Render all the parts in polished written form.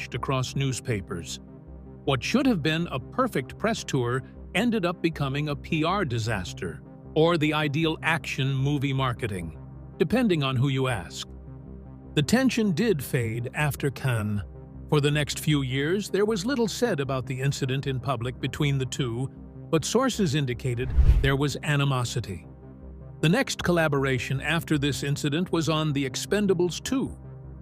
flashed across newspapers. What should have been a perfect press tour ended up becoming a PR disaster, or the ideal action movie marketing, depending on who you ask. The tension did fade after Cannes. For the next few years, there was little said about the incident in public between the two, but sources indicated there was animosity. The next collaboration after this incident was on The Expendables 2,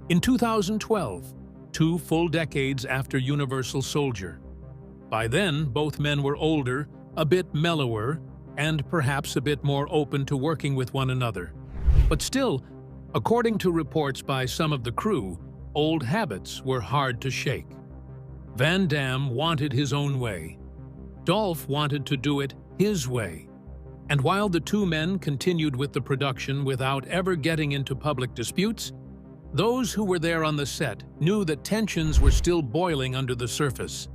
in 2012, 2 full decades after Universal Soldier. By then, both men were older, a bit mellower, and perhaps a bit more open to working with one another. But still, according to reports by some of the crew, old habits were hard to shake. Van Damme wanted his own way. Dolph wanted to do it his way. And while the two men continued with the production without ever getting into public disputes, those who were there on the set knew that tensions were still boiling under the surface.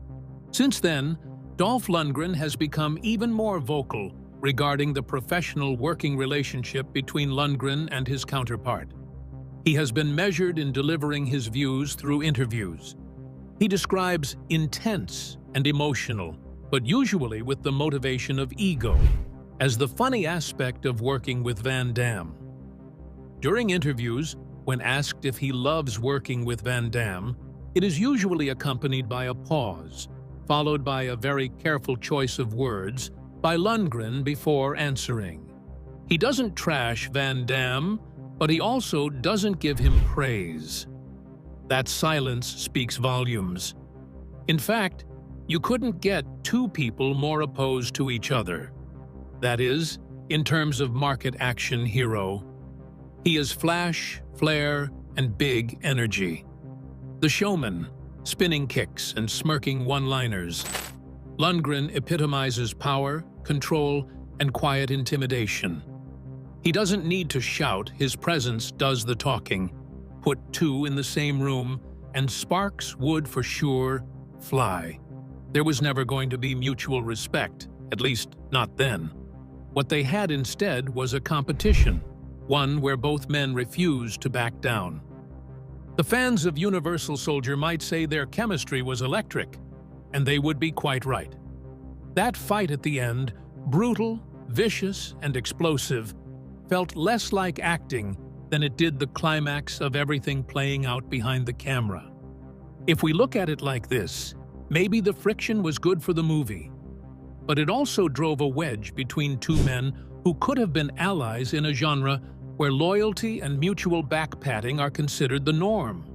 Since then, Dolph Lundgren has become even more vocal regarding the professional working relationship between Lundgren and his counterpart. He has been measured in delivering his views through interviews. He describes intense and emotional, but usually with the motivation of ego, as the funny aspect of working with Van Damme. During interviews, when asked if he loves working with Van Damme, it is usually accompanied by a pause, followed by a very careful choice of words by Lundgren before answering. He doesn't trash Van Damme, but he also doesn't give him praise. That silence speaks volumes. In fact, you couldn't get two people more opposed to each other. That is, in terms of market action hero. He is flash, flair, and big energy. The showman, spinning kicks and smirking one-liners. Lundgren epitomizes power, control, and quiet intimidation. He doesn't need to shout, his presence does the talking. Put two in the same room, and sparks would for sure fly. There was never going to be mutual respect, at least not then. What they had instead was a competition, one where both men refused to back down. The fans of Universal Soldier might say their chemistry was electric, and they would be quite right. That fight at the end, brutal, vicious, and explosive, felt less like acting than it did the climax of everything playing out behind the camera. If we look at it like this, maybe the friction was good for the movie, but it also drove a wedge between two men who could have been allies in a genre where loyalty and mutual back-patting are considered the norm.